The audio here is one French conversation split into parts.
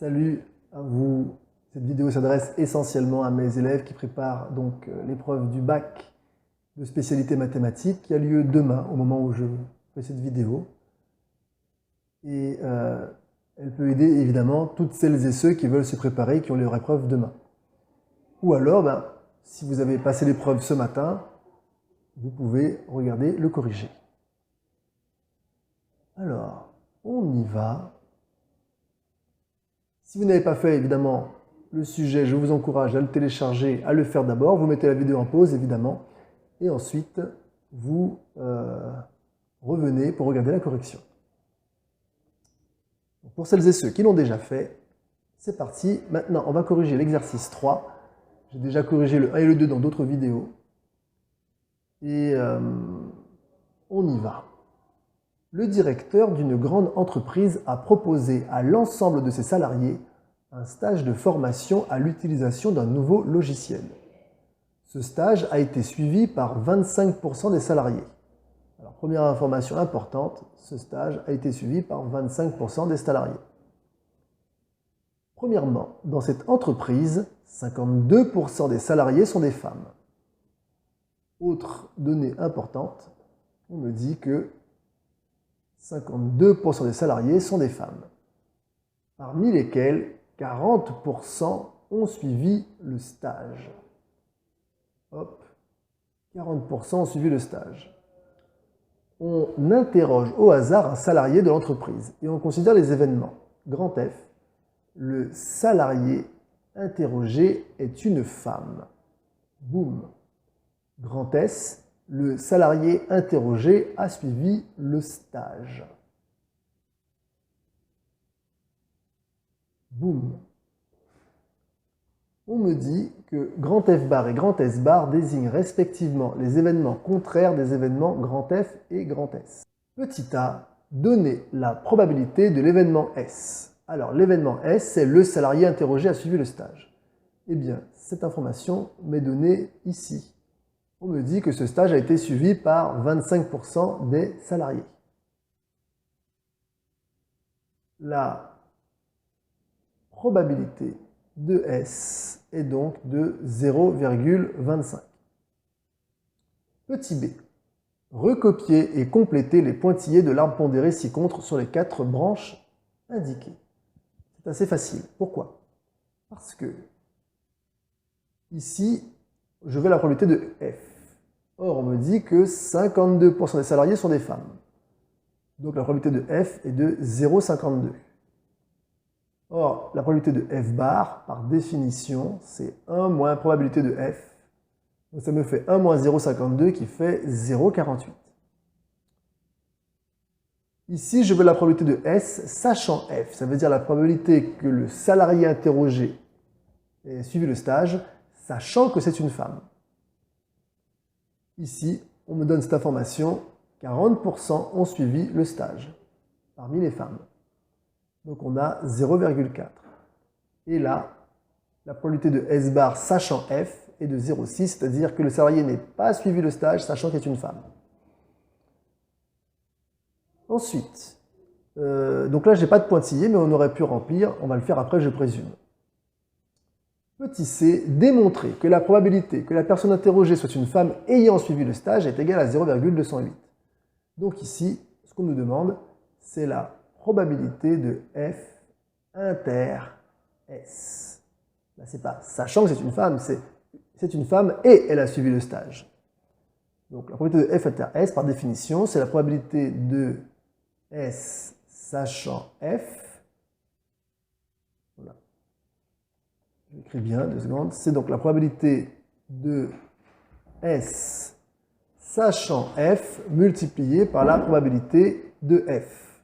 Salut à vous. Cette vidéo s'adresse essentiellement à mes élèves qui préparent donc l'épreuve du bac de spécialité mathématiques qui a lieu demain au moment où je fais cette vidéo. Et elle peut aider évidemment toutes celles et ceux qui veulent se préparer, qui ont leur épreuve demain. Ou alors, si vous avez passé l'épreuve ce matin, vous pouvez regarder le corrigé. Alors, on y va. Si vous n'avez pas fait évidemment le sujet, je vous encourage à le télécharger, à le faire d'abord. Vous mettez la vidéo en pause évidemment et ensuite vous revenez pour regarder la correction. Pour celles et ceux qui l'ont déjà fait, c'est parti. Maintenant, on va corriger l'exercice 3. J'ai déjà corrigé le 1 et le 2 dans d'autres vidéos. Et on y va. Le directeur d'une grande entreprise a proposé à l'ensemble de ses salariés un stage de formation à l'utilisation d'un nouveau logiciel. Ce stage a été suivi par 25% des salariés. Alors, première information importante, ce stage a été suivi par 25% des salariés. Premièrement, dans cette entreprise, 52% des salariés sont des femmes. Autre donnée importante, on me dit que 52% des salariés sont des femmes, parmi lesquels 40% ont suivi le stage. Hop, 40% ont suivi le stage. On interroge au hasard un salarié de l'entreprise et on considère les événements. Grand F, le salarié interrogé est une femme. Boum. Grand S, le salarié interrogé a suivi le stage. Boum. On me dit que grand F bar et grand S bar désignent respectivement les événements contraires des événements grand F et grand S. Petit a, donner la probabilité de l'événement S. Alors l'événement S, c'est le salarié interrogé a suivi le stage. Eh bien, cette information m'est donnée ici. On me dit que ce stage a été suivi par 25% des salariés. La probabilité de S est donc de 0,25. Petit b. Recopier et compléter les pointillés de l'arbre pondéré ci-contre sur les 4 branches indiquées. C'est assez facile. Pourquoi? Parce que ici, je veux la probabilité de F. Or, on me dit que 52% des salariés sont des femmes. Donc, la probabilité de F est de 0,52. Or, la probabilité de F bar, par définition, c'est 1 moins probabilité de F. Donc, ça me fait 1 moins 0,52 qui fait 0,48. Ici, je veux la probabilité de S sachant F. Ça veut dire la probabilité que le salarié interrogé ait suivi le stage, sachant que c'est une femme. Ici, on me donne cette information, 40% ont suivi le stage, parmi les femmes. Donc on a 0,4. Et là, la probabilité de S bar sachant F est de 0,6, c'est-à-dire que le salarié n'est pas suivi le stage, sachant qu'il est une femme. Ensuite, donc là, je n'ai pas de pointillé, mais on aurait pu remplir, on va le faire après, je présume. Petit c, démontrer que la probabilité que la personne interrogée soit une femme ayant suivi le stage est égale à 0,208. Donc ici, ce qu'on nous demande, c'est la probabilité de F inter S. Là, c'est pas sachant que c'est une femme, c'est une femme et elle a suivi le stage. Donc la probabilité de F inter S, par définition, c'est la probabilité de S sachant F. Voilà. J'écris bien, 2 secondes. C'est donc la probabilité de S sachant F multipliée par la probabilité de F.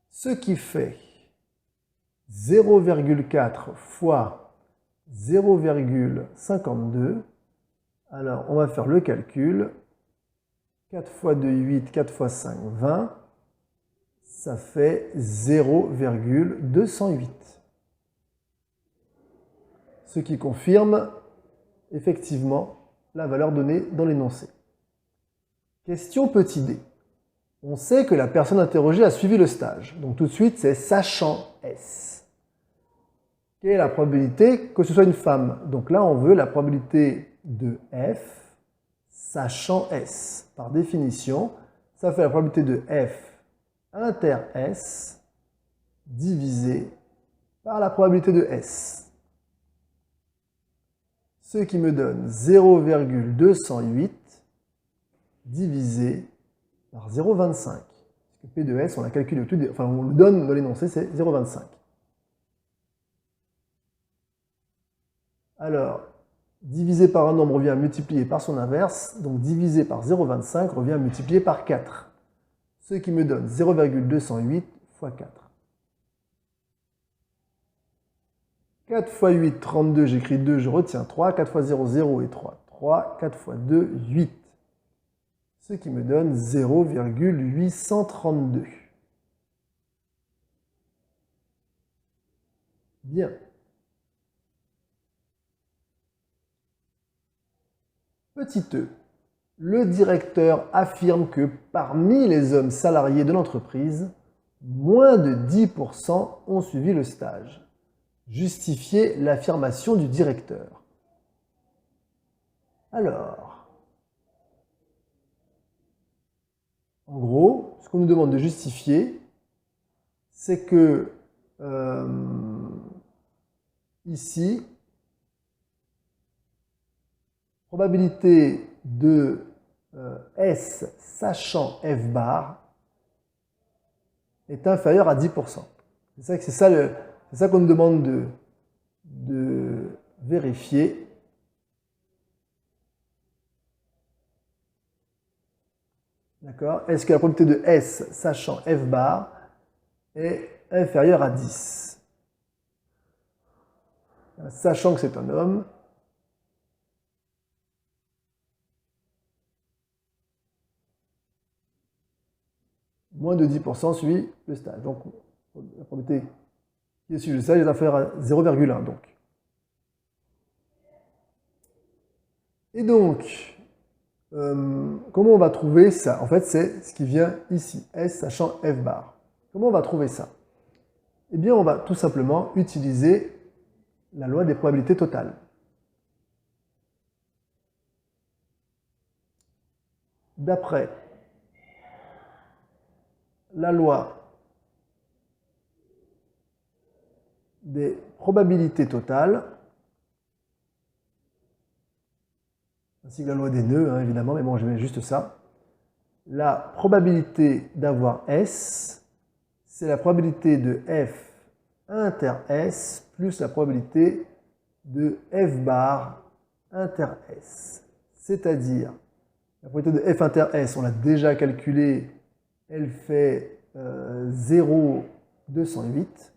Ce qui fait 0,4 fois 0,52. Alors, on va faire le calcul. 4 fois 2, 8, 4 fois 5, 20. Ça fait 0,208. Ce qui confirme effectivement la valeur donnée dans l'énoncé. Question petit d. On sait que la personne interrogée a suivi le stage. Donc tout de suite, c'est sachant S. quelle est la probabilité que ce soit une femme? Donc là, on veut la probabilité de F, sachant S. Par définition, ça fait la probabilité de F inter S divisé par la probabilité de S. Ce qui me donne 0,208 divisé par 0,25. Parce que P de S, on l'a calculé au tout, enfin on le donne dans l'énoncé, c'est 0,25. Alors, divisé par un nombre revient à multiplier par son inverse, donc divisé par 0,25 revient à multiplier par 4. Ce qui me donne 0,208 fois 4. 4 fois 8, 32, j'écris 2, je retiens 3. 4 fois 0, 0 et 3, 3. 4 fois 2, 8. Ce qui me donne 0,832. Bien. Petit e. Le directeur affirme que parmi les hommes salariés de l'entreprise, moins de 10% ont suivi le stage. Justifiez l'affirmation du directeur. Alors, en gros, ce qu'on nous demande de justifier, c'est que ici, probabilité de S sachant F bar est inférieure à 10%. C'est ça qu'on nous demande de vérifier. D'accord? Est-ce que la probabilité de S sachant F bar est inférieure à 10? Sachant que c'est un homme, moins de 10% suit le stage. Donc, la probabilité qui est suivie le stage est inférieure à 0,1. Donc. Et donc, comment on va trouver ça? En fait, c'est ce qui vient ici, S sachant F bar. Comment on va trouver ça? Eh bien, on va tout simplement utiliser la loi des probabilités totales. D'après la loi des probabilités totales, ainsi que la loi des nœuds, hein, évidemment, mais bon, je mets juste ça. La probabilité d'avoir S, c'est la probabilité de F inter S plus la probabilité de F bar inter S. C'est-à-dire, la probabilité de F inter S, on l'a déjà calculée, elle fait 0,208.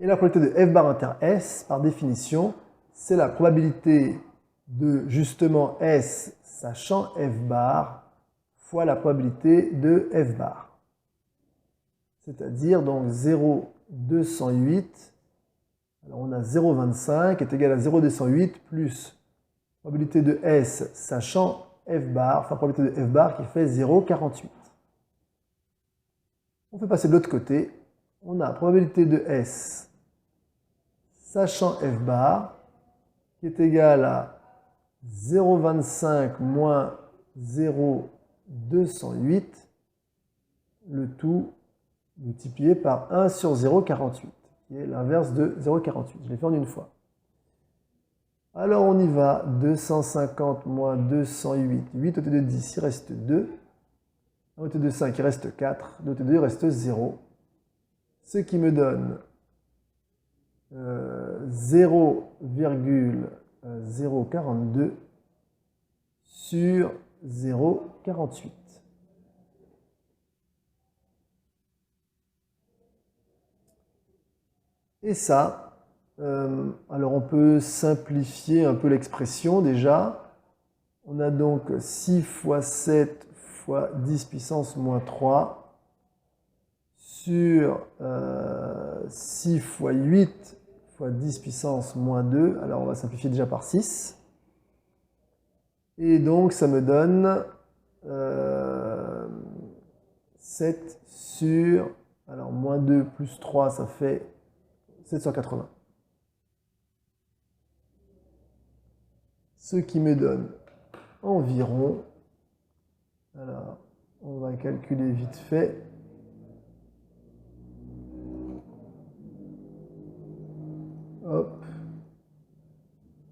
Et la probabilité de F bar inter S, par définition, c'est la probabilité de justement S sachant F bar fois la probabilité de F bar. C'est-à-dire donc 0,208. Alors on a 0,25 est égal à 0,208 plus probabilité de S sachant F bar, enfin probabilité de F bar qui fait 0,48. On fait passer de l'autre côté. On a probabilité de S sachant F bar, qui est égal à 0,25 moins 0,208, le tout multiplié par 1 sur 0,48, qui est l'inverse de 0,48. Je l'ai fait en une fois. Alors on y va, 250 moins 208, 8 au de 10, il reste 2. 1 au de 5, il reste 4. 2 au de 2, il reste 0. Ce qui me donne 0,042 sur 0,48. Et ça, alors on peut simplifier un peu l'expression déjà. On a donc 6 fois 7 fois 10 puissance moins 3 sur 6 fois 8 fois 10 puissance moins 2. Alors on va simplifier déjà par 6. Et donc ça me donne 7 sur Alors, moins 2 plus 3, ça fait 780. Ce qui me donne environ, alors on va calculer vite fait, hop,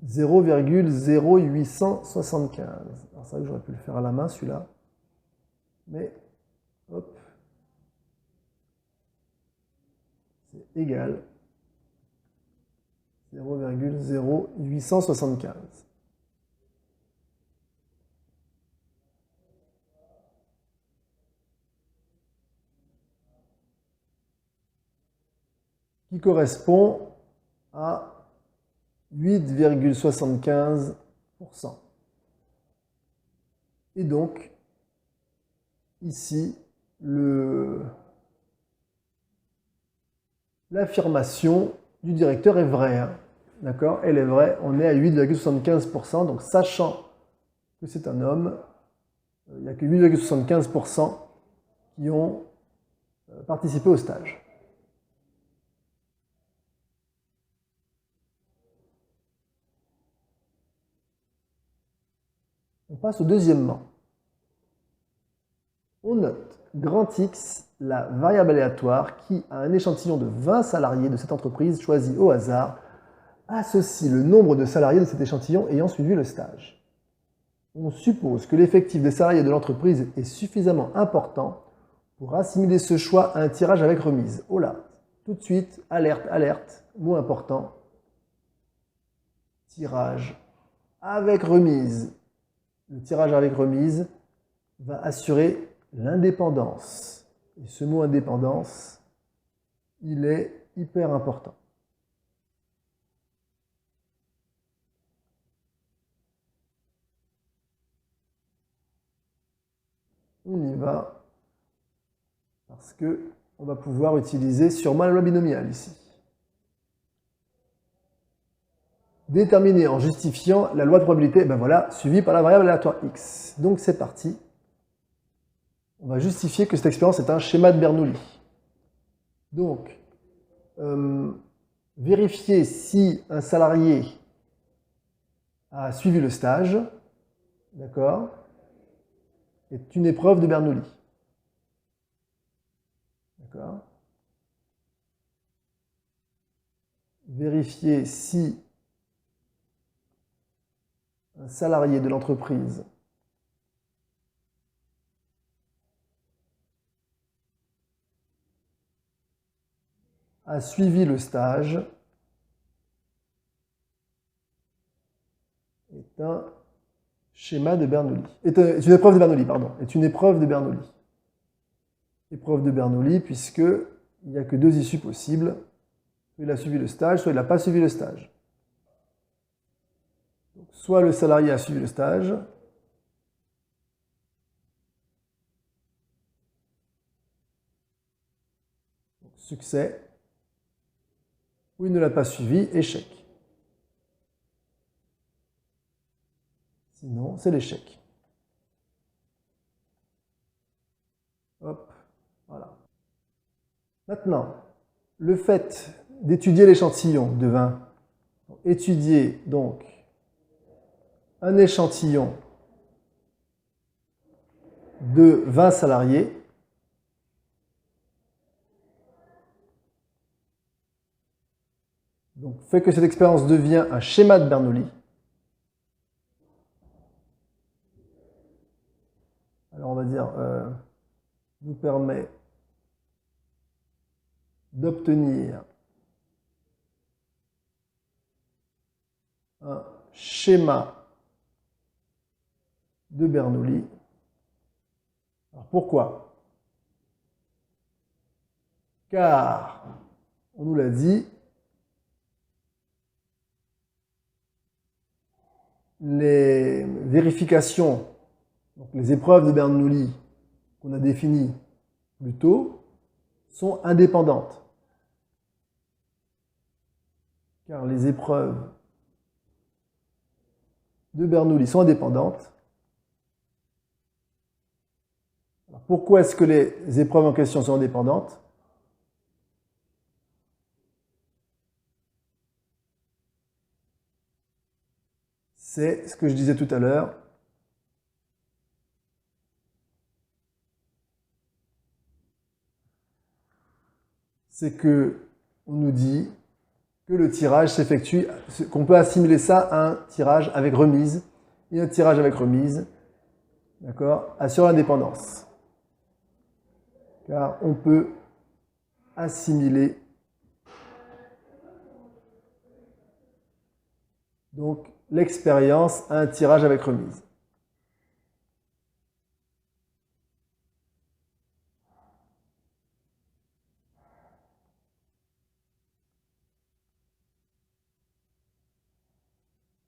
0,0875. Alors c'est vrai que j'aurais pu le faire à la main celui-là, mais hop, c'est égal 0,0875. Qui correspond à 8,75%. Et donc, ici, l'affirmation du directeur est vraie. Hein. D'accord? Elle est vraie. On est à 8,75%. Donc, sachant que c'est un homme, il n'y a que 8,75% qui ont participé au stage. On passe au deuxièmement. On note grand X, la variable aléatoire qui, à un échantillon de 20 salariés de cette entreprise choisi au hasard, associe le nombre de salariés de cet échantillon ayant suivi le stage. On suppose que l'effectif des salariés de l'entreprise est suffisamment important pour assimiler ce choix à un tirage avec remise. Oh là, tout de suite, alerte, alerte, mot important. Tirage avec remise. Le tirage avec remise va assurer l'indépendance. Et ce mot indépendance, il est hyper important. On y va parce que on va pouvoir utiliser sûrement la loi binomiale ici. Déterminer en justifiant la loi de probabilité, ben voilà, suivie par la variable aléatoire x. Donc c'est parti. On va justifier que cette expérience est un schéma de Bernoulli. Donc, vérifier si un salarié a suivi le stage, d'accord, est une épreuve de Bernoulli. D'accord. Vérifier si un salarié de l'entreprise a suivi le stage est un schéma de Bernoulli. Est une épreuve de Bernoulli, pardon. Est une épreuve de Bernoulli. Épreuve de Bernoulli, puisque il n'y a que deux issues possibles. Soit il a suivi le stage, soit il n'a pas suivi le stage. Donc, soit le salarié a suivi le stage, donc, succès, ou il ne l'a pas suivi, échec. Sinon, c'est l'échec. Hop, voilà. Maintenant, le fait d'étudier l'échantillon de 20, étudier donc un échantillon de 20 salariés, donc fait que cette expérience devient un schéma de Bernoulli. Alors on va dire, nous permet d'obtenir un schéma de Bernoulli. Alors pourquoi? Car, on nous l'a dit, les vérifications, donc les épreuves de Bernoulli qu'on a définies plus tôt, sont indépendantes. Car les épreuves de Bernoulli sont indépendantes. Alors pourquoi est-ce que les épreuves en question sont indépendantes? c'est ce que je disais tout à l'heure. C'est que on nous dit que le tirage s'effectue, qu'on peut assimiler ça à un tirage avec remise. Et un tirage avec remise, d'accord, assure l'indépendance. Car on peut assimiler donc l'expérience à un tirage avec remise.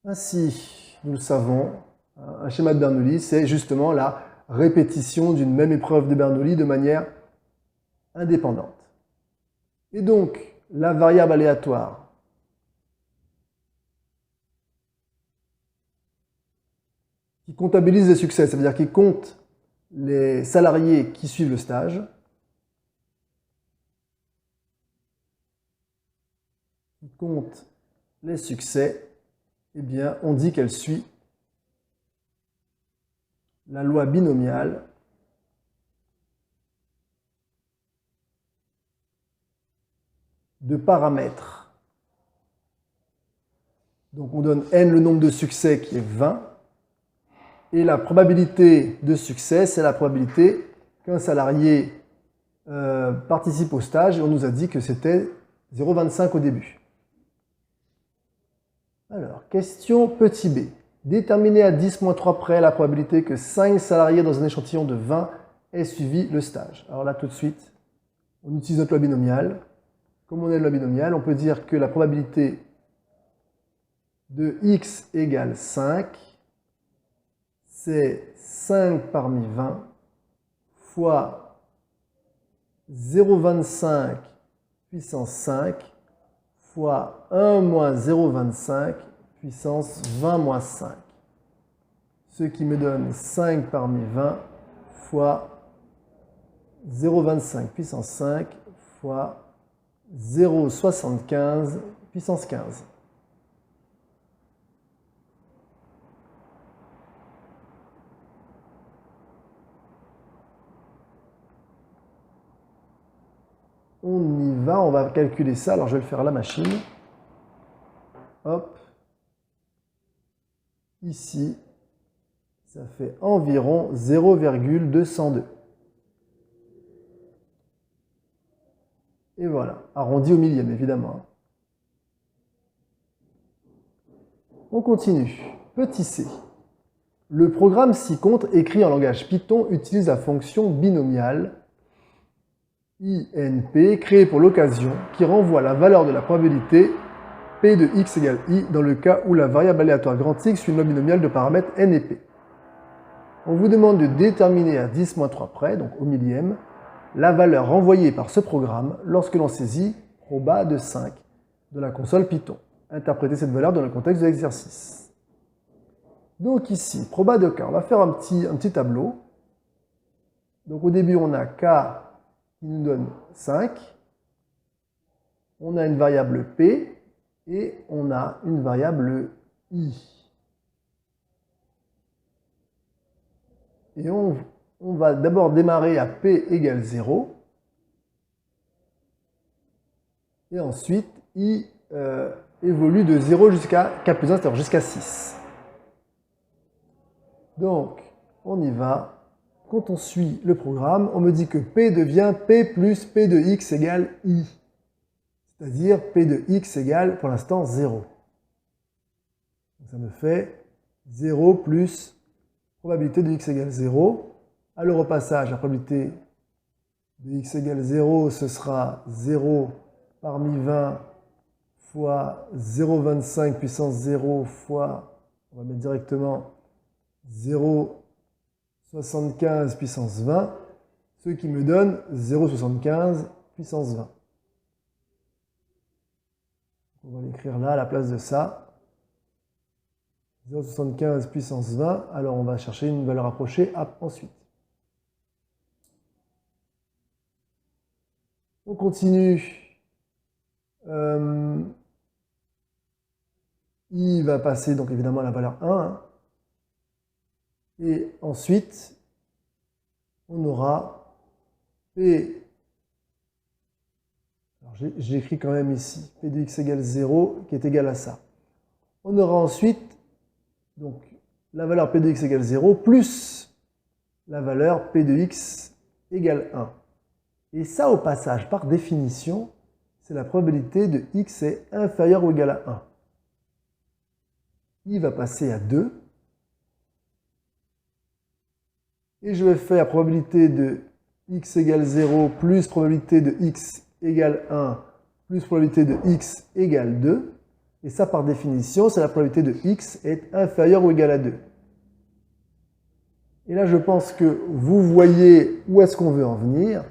Ainsi, nous le savons, un schéma de Bernoulli, c'est justement la répétition d'une même épreuve de Bernoulli de manière indépendante. Et donc, la variable aléatoire qui comptabilise les succès, ça veut dire qui compte les salariés qui suivent le stage, qui compte les succès, eh bien, on dit qu'elle suit la loi binomiale de paramètres. Donc on donne n le nombre de succès qui est 20, et la probabilité de succès, c'est la probabilité qu'un salarié participe au stage, et on nous a dit que c'était 0,25 au début. Alors, question petit b. Déterminer à 10-3 près la probabilité que 5 salariés dans un échantillon de 20 aient suivi le stage. Alors là, tout de suite, on utilise notre loi binomiale. Comme on a une loi binomiale, on peut dire que la probabilité de x égale 5, c'est 5 parmi 20 fois 0,25 puissance 5 fois 1 moins 0,25 puissance 20 moins 5. Ce qui me donne 5 parmi 20 fois 0,25 puissance 5 fois 0,75 puissance 15. On y va, on va calculer ça. Alors je vais le faire à la machine. Hop. Ici, ça fait environ 0,202. Et voilà, arrondi au millième, évidemment. On continue. Petit c. Le programme SciCompte écrit en langage Python utilise la fonction binomiale INP créée pour l'occasion qui renvoie la valeur de la probabilité P de x égale i dans le cas où la variable aléatoire grand X suit une loi binomiale de paramètres n et p. On vous demande de déterminer à 10-3 près, donc au millième, la valeur renvoyée par ce programme lorsque l'on saisit proba de 5 de la console Python. Interprétez cette valeur dans le contexte de l'exercice. Donc ici, proba de k, on va faire un petit tableau. Donc au début, on a k qui nous donne 5. On a une variable p et on a une variable i. Et on va d'abord démarrer à p égale 0. Et ensuite, i évolue de 0 jusqu'à k plus 1, c'est-à-dire jusqu'à 6. Donc, on y va. Quand on suit le programme, on me dit que p devient p plus p de x égale i. C'est-à-dire p de x égale, pour l'instant, 0. Donc, ça me fait 0 plus probabilité de x égale 0. À le repassage, la probabilité de x égale 0, ce sera 0 parmi 20 fois 0,25 puissance 0 fois, on va mettre directement 0,75 puissance 20, ce qui me donne 0,75 puissance 20. On va l'écrire là à la place de ça. 0,75 puissance 20, alors on va chercher une valeur approchée ensuite. On continue. I va passer donc évidemment à la valeur 1. Hein. Et ensuite, on aura P. Alors j'écris quand même ici P de x égale 0 qui est égal à ça. On aura ensuite donc, la valeur P de x égale 0 plus la valeur P de x égale 1. Et ça, au passage, par définition, c'est la probabilité de x est inférieur ou égal à 1. I va passer à 2. Et je vais faire la probabilité de x égale 0 plus probabilité de x égale 1 plus probabilité de x égale 2. Et ça, par définition, c'est la probabilité de x est inférieure ou égale à 2. Et là, je pense que vous voyez où est-ce qu'on veut en venir.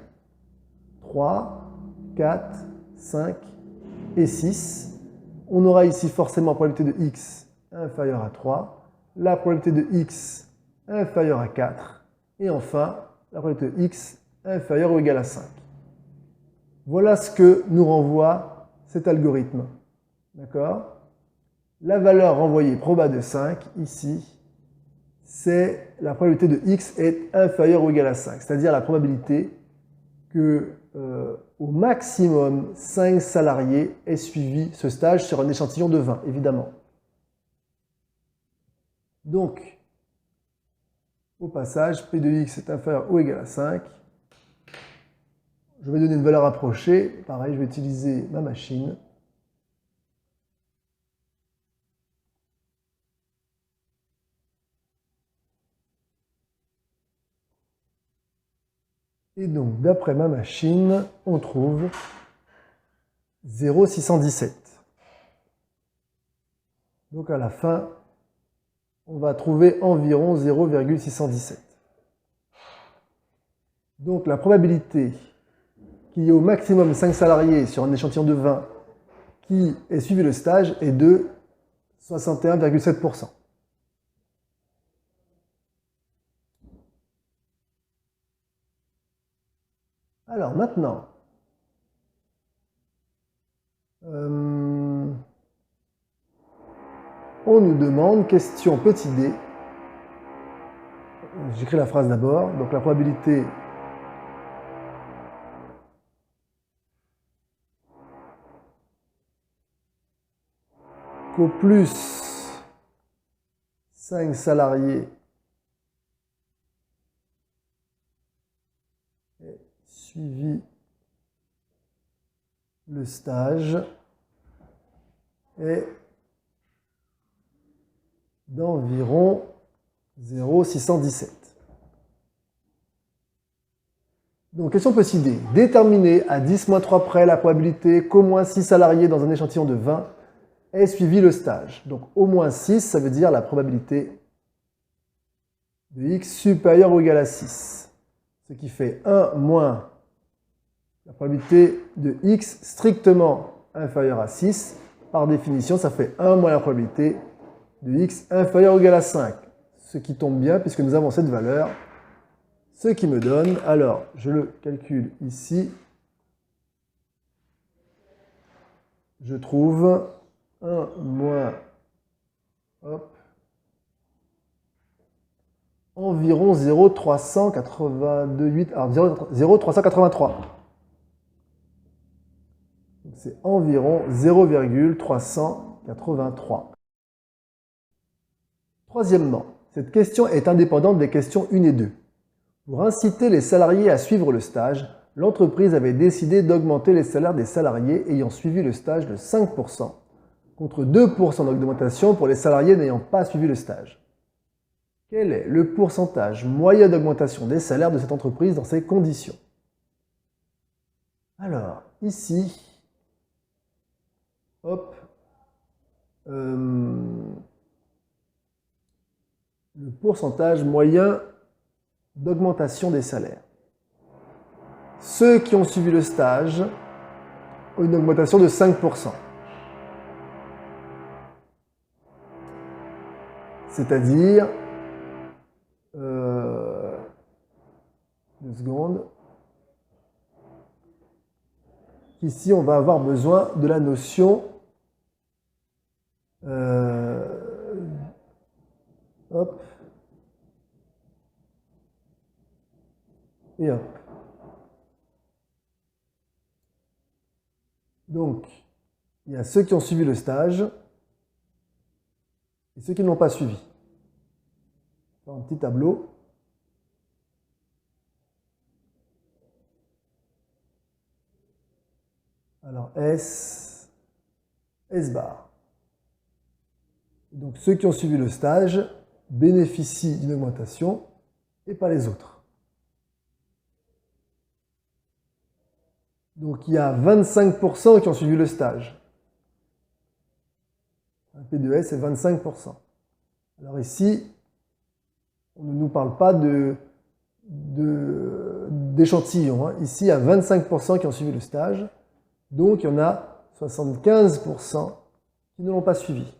3, 4, 5 et 6. On aura ici forcément la probabilité de x inférieure à 3, la probabilité de x inférieure à 4, et enfin, la probabilité de x inférieure ou égale à 5. Voilà ce que nous renvoie cet algorithme. D'accord? La valeur renvoyée proba de 5, ici, c'est la probabilité de x est inférieure ou égale à 5, c'est-à-dire la probabilité que au maximum 5 salariés aient suivi ce stage sur un échantillon de 20, évidemment. Donc, au passage, P de x est inférieur ou égal à 5. Je vais donner une valeur approchée. Pareil, je vais utiliser ma machine. Et donc, d'après ma machine, on trouve 0,617. Donc, à la fin, on va trouver environ 0,617. Donc, la probabilité qu'il y ait au maximum 5 salariés sur un échantillon de 20 qui ait suivi le stage est de 61,7%. Alors maintenant, on nous demande, question petit d, j'écris la phrase d'abord, donc la probabilité qu'au plus 5 salariés aient suivi le stage est d'environ 0,617. Donc, question petit d. Déterminer à 10-3 près la probabilité qu'au moins 6 salariés dans un échantillon de 20 aient suivi le stage. Donc, au moins 6, ça veut dire la probabilité de x supérieure ou égale à 6. Ce qui fait 1 moins la probabilité de x strictement inférieure à 6. Par définition, ça fait 1 moins la probabilité de x inférieure ou égale à 5. Ce qui tombe bien puisque nous avons cette valeur. Ce qui me donne, alors je le calcule ici, je trouve 1 moins, hop, environ 0,382,8, alors 0,383. C'est environ 0,383. Troisièmement, cette question est indépendante des questions 1 et 2. Pour inciter les salariés à suivre le stage, l'entreprise avait décidé d'augmenter les salaires des salariés ayant suivi le stage de 5%, contre 2% d'augmentation pour les salariés n'ayant pas suivi le stage. Quel est le pourcentage moyen d'augmentation des salaires de cette entreprise dans ces conditions? Alors, ici, hop, le pourcentage moyen d'augmentation des salaires. Ceux qui ont suivi le stage ont une augmentation de 5%. C'est-à-dire, 2 secondes, ici on va avoir besoin de la notion hop, et hop. Donc, il y a ceux qui ont suivi le stage et ceux qui ne l'ont pas suivi. On va faire un petit tableau. Alors, S bar. Donc, ceux qui ont suivi le stage bénéficient d'une augmentation et pas les autres. Donc, il y a 25% qui ont suivi le stage. Un P2S, c'est 25%. Alors ici, on ne nous parle pas d'échantillons. Hein. Ici, il y a 25% qui ont suivi le stage. Donc, il y en a 75% qui ne l'ont pas suivi.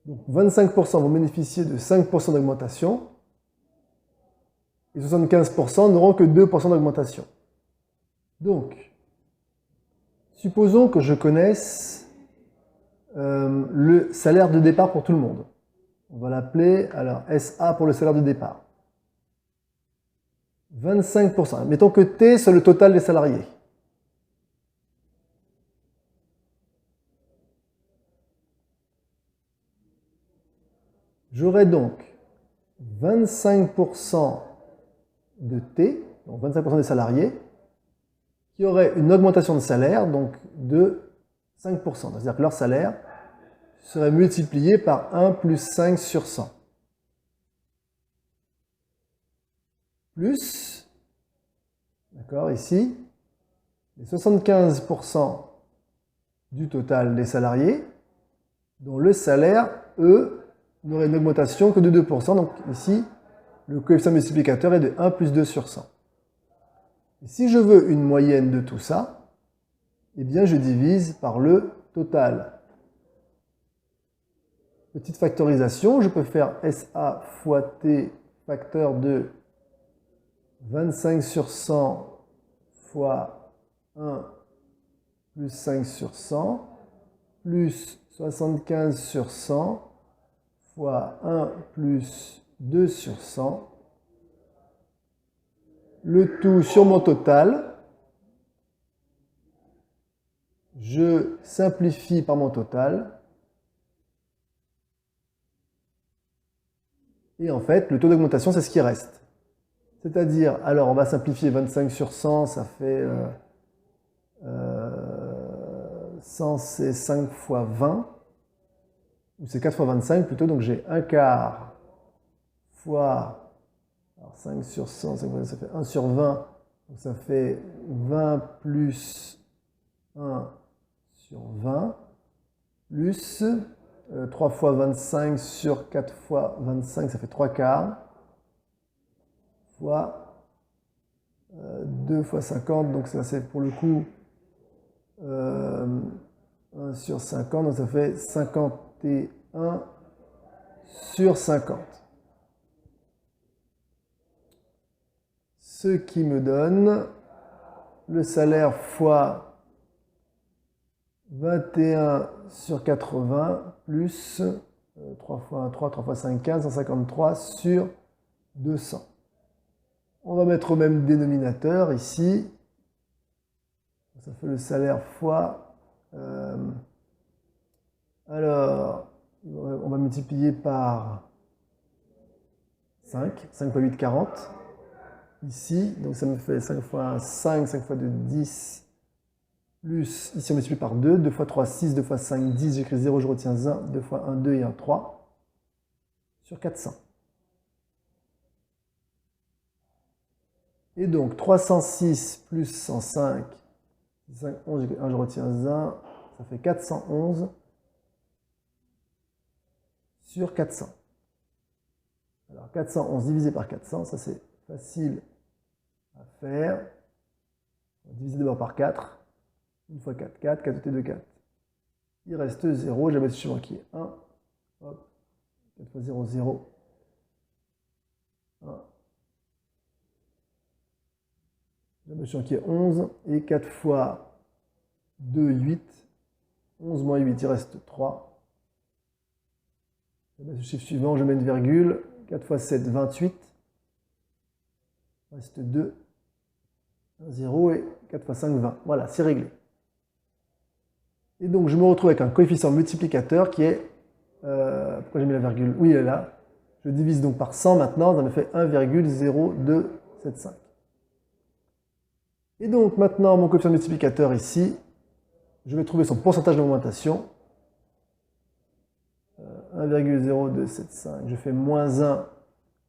Donc, 25% vont bénéficier de 5% d'augmentation et 75% n'auront que 2% d'augmentation. Donc, supposons que je connaisse le salaire de départ pour tout le monde. On va l'appeler alors SA pour le salaire de départ. 25%. Mettons que T, c'est le total des salariés. J'aurai donc 25% de T, donc 25% des salariés, qui auraient une augmentation de salaire donc de 5%. C'est-à-dire que leur salaire serait multiplié par 1 plus 5 sur 100. Plus, d'accord, ici, les 75% du total des salariés, dont le salaire, eux, n'aurait une augmentation que de 2%. Donc ici, le coefficient multiplicateur est de 1 plus 2 sur 100. Et si je veux une moyenne de tout ça, eh bien je divise par le total. Petite factorisation, je peux faire SA fois T facteur de 25 sur 100 fois 1 plus 5 sur 100 plus 75 sur 100 fois 1 plus 2 sur 100. Le tout sur mon total. Je simplifie par mon total. Et en fait, le taux d'augmentation, c'est ce qui reste. C'est-à-dire, alors on va simplifier 25 sur 100, ça fait 100, c'est 5 fois 20, ou c'est 4 fois 25 plutôt, donc j'ai 1 quart fois, alors 5 sur 100, ça fait 1 sur 20, donc ça fait 20 plus 1 sur 20, plus 3 fois 25 sur 4 fois 25, ça fait 3 quarts, fois 2 fois 50, donc ça c'est pour le coup 1 sur 50, donc ça fait 51 sur 50. Ce qui me donne le salaire fois 21 sur 80 plus 3 fois 1, 3, 3 fois 5, 15, 153 sur 200. On va mettre au même dénominateur ici. Ça fait le salaire fois... alors, on va multiplier par 5. 5 fois 8, 40. Ici, donc ça me fait 5 fois 1, 5, 5 fois 2, 10. Plus, ici on multiplie par 2. 2 fois 3, 6. 2 fois 5, 10. J'écris 0, je retiens 1. 2 fois 1, 2 et 1, 3. Sur 400. Et donc 306 plus 105, 5, 11, 1, je retiens 1, ça fait 411 sur 400. Alors 411 divisé par 400, ça c'est facile à faire. On va diviser d'abord par 4. 1 fois 4, 4, 4 côté de 4. Il reste 0, je vais mettre le suivant qui est 1. Hop, 4 fois 0, 0. 1. La notion qui est 11, et 4 fois 2, 8, 11 moins 8, il reste 3, Le chiffre suivant, je mets une virgule. 4 fois 7, 28. Il reste 2. 1, 0 et 4 fois 5, 20. Voilà, c'est réglé. Et donc, je me retrouve avec un coefficient multiplicateur qui est... pourquoi j'ai mis la virgule? Oui, il est là. Je divise donc par 100 maintenant, ça me fait 1,0275. Et donc, maintenant, mon coefficient multiplicateur ici, je vais trouver son pourcentage d'augmentation. 1,0275, je fais moins 1,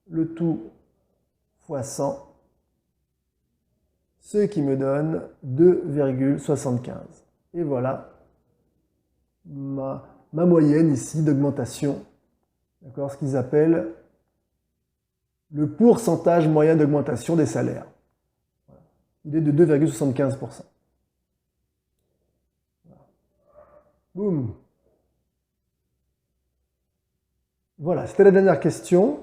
le tout fois 100, ce qui me donne 2,75. Et voilà ma moyenne ici d'augmentation, d'accord, ce qu'ils appellent le pourcentage moyen d'augmentation des salaires. Voilà. Il est de 2,75%. Voilà. Boum. Voilà, c'était la dernière question.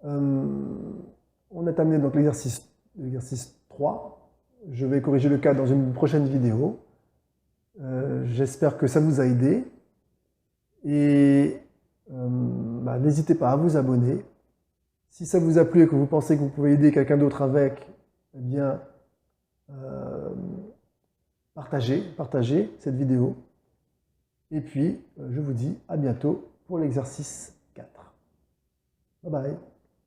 On a terminé donc l'exercice 3. Je vais corriger le cas dans une prochaine vidéo. J'espère que ça vous a aidé. Et n'hésitez pas à vous abonner. Si ça vous a plu et que vous pensez que vous pouvez aider quelqu'un d'autre avec, eh bien, partagez cette vidéo. Et puis, je vous dis à bientôt pour l'exercice 4. Bye bye.